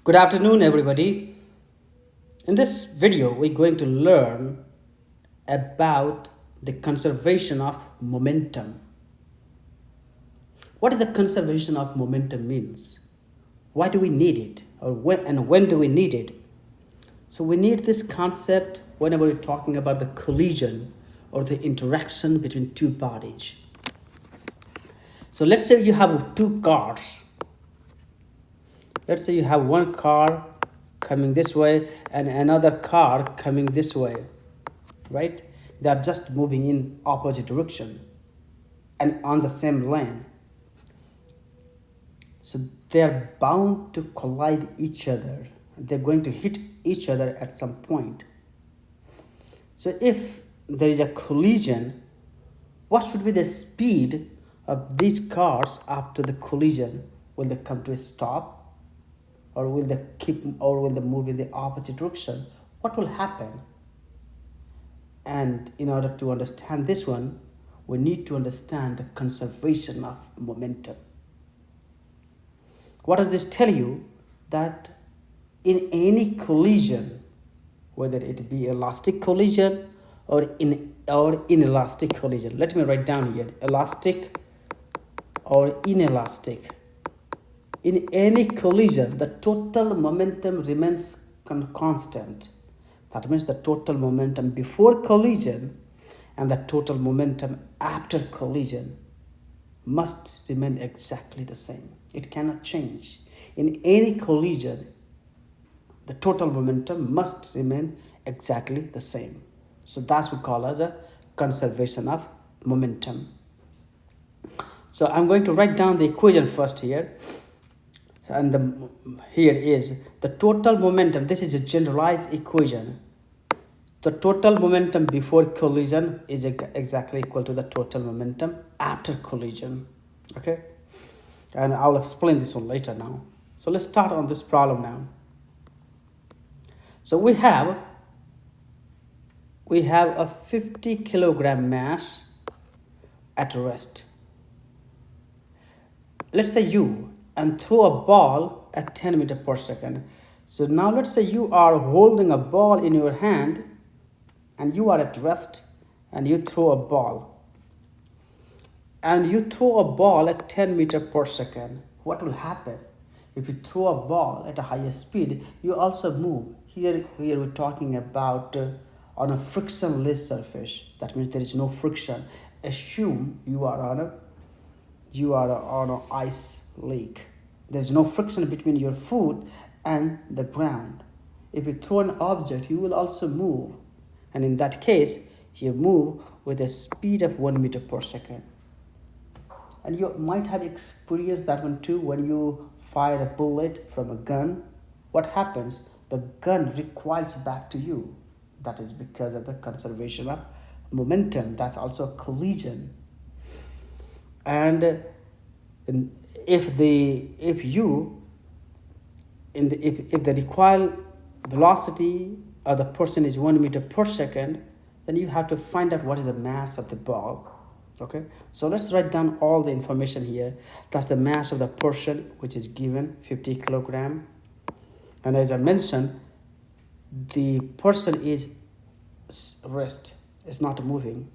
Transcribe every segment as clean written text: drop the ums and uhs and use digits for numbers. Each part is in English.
Good afternoon, everybody. In this video, we're going to learn about the conservation of momentum. What is the conservation of momentum means? Why do we need it? Or when do we need it? So we need this concept whenever we're talking about the collision or the interaction between two bodies. So let's say you have two cars. Let's say you have one car coming this way and another car coming this way, right? They are just moving in opposite direction and on the same lane. So they are bound to collide each other. They're going to hit each other at some point. So if there is a collision, what should be the speed of these cars after the collision? Will they come to a stop? Or will they move in the opposite direction? What will happen? And in order to understand this one, we need to understand the conservation of momentum. What does this tell you? That in any collision, whether it be elastic collision or inelastic collision, let me write down here, elastic or inelastic. In any collision, the total momentum remains constant. That means the total momentum before collision and the total momentum after collision must remain exactly the same. It cannot change. In any collision, the total momentum must remain exactly the same. So that's what we call as a conservation of momentum. So I'm going to write down the equation first here. And here is the total momentum. This is a generalized equation. The total momentum before collision is exactly equal to the total momentum after collision. Okay, and I'll explain this one later now. So let's start on this problem now. So we have a 50 kilogram mass at rest. Let's say you and throw a ball at 10 meters per second. So now let's say you are holding a ball in your hand and you are at rest and you throw a ball. And you throw a ball at 10 meters per second. What will happen? If you throw a ball at a higher speed, you also move. Here we're talking about on a frictionless surface. That means there is no friction. Assume you are on an ice lake. There's no friction between your foot and the ground. If you throw an object, you will also move. And in that case, you move with a speed of 1 meter per second. And you might have experienced that one too when you fire a bullet from a gun. What happens? The gun recoils back to you. That is because of the conservation of momentum. That's also a collision. And if the recoil velocity of the person is 1 meter per second, then you have to find out what is the mass of the ball. Okay, so let's write down all the information here. That's the mass of the person, which is given 50 kilogram. And as I mentioned, the person is rest, is not moving.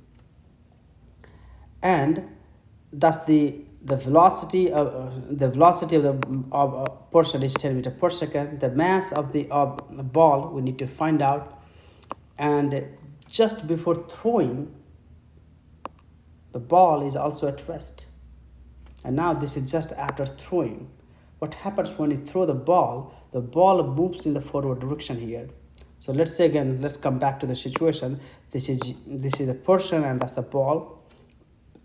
And that's the velocity of the person is 10 meters per second. The mass of the ball we need to find out. And just before throwing, the ball is also at rest. And now this is just after throwing. What happens when you throw the ball? The ball moves in the forward direction here. So let's say again, let's come back to the situation. This is the person and that's the ball.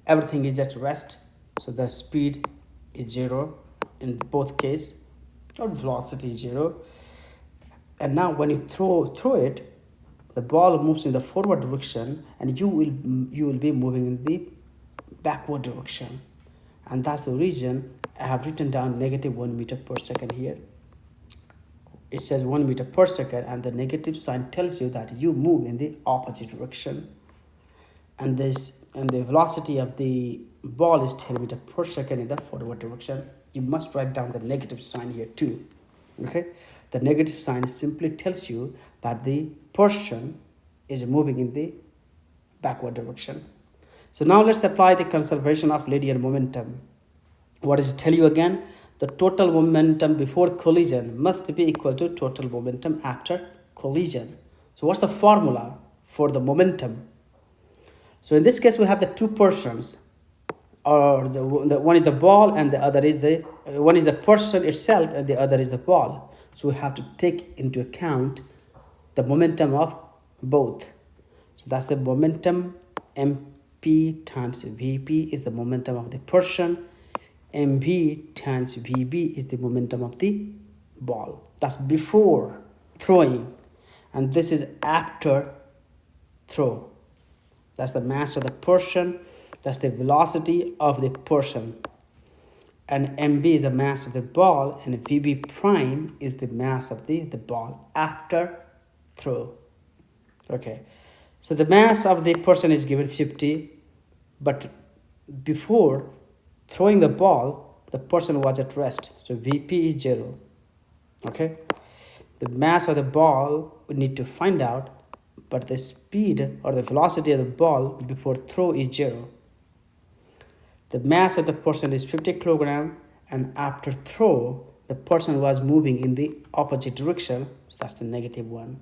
Everything is at rest. So the speed is 0 in both cases, or velocity is 0. And now when you throw it, the ball moves in the forward direction and you will be moving in the backward direction. And that's the reason I have written down negative 1 meter per second here. It says 1 meter per second and the negative sign tells you that you move in the opposite direction. And the velocity of the ball is 10 meters per second in the forward direction. You must write down the negative sign here too. Okay, The negative sign simply tells you that the person is moving in the backward direction. So now let's apply the conservation of linear momentum. What does it tell you again? The total momentum before collision must be equal to total momentum after collision. So what's the formula for the momentum? So in this case, we have the two persons, or the one is the ball and the other is the one is the person itself and the other is the ball. So we have to take into account the momentum of both. So that's the momentum. MP times VP is the momentum of the person. MV times VB is the momentum of the ball. That's before throwing, and this is after throw. That's the mass of the person. That's the velocity of the person. And MB is the mass of the ball, and VB prime is the mass of the ball after throw. Okay, so the mass of the person is given 50, but before throwing the ball, the person was at rest. So VP is 0. Okay, the mass of the ball we need to find out, but the speed or the velocity of the ball before throw is 0. The mass of the person is 50 kilogram, and after throw, the person was moving in the opposite direction, so that's the -1.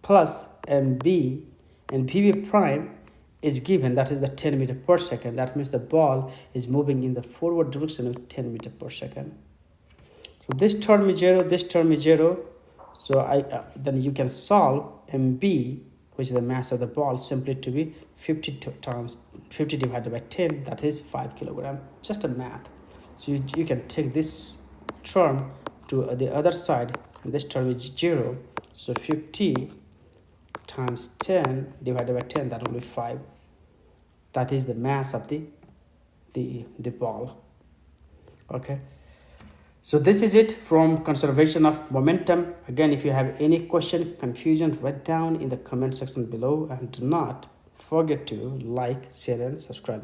Plus MB and VB prime is given, that is the 10 meter per second. That means the ball is moving in the forward direction of 10 meter per second. So this term is 0, this term is 0. So then you can solve MB, which is the mass of the ball, simply to be 50 divided by 10, that is 5 kilogram. Just a math. So you can take this term to the other side, and this term is 0. So 50 times 10 divided by 10, that will be 5. That is the mass of the ball. Okay. So this is it from conservation of momentum. Again, if you have any question, confusion, write down in the comment section below, and do not forget to like, share and subscribe.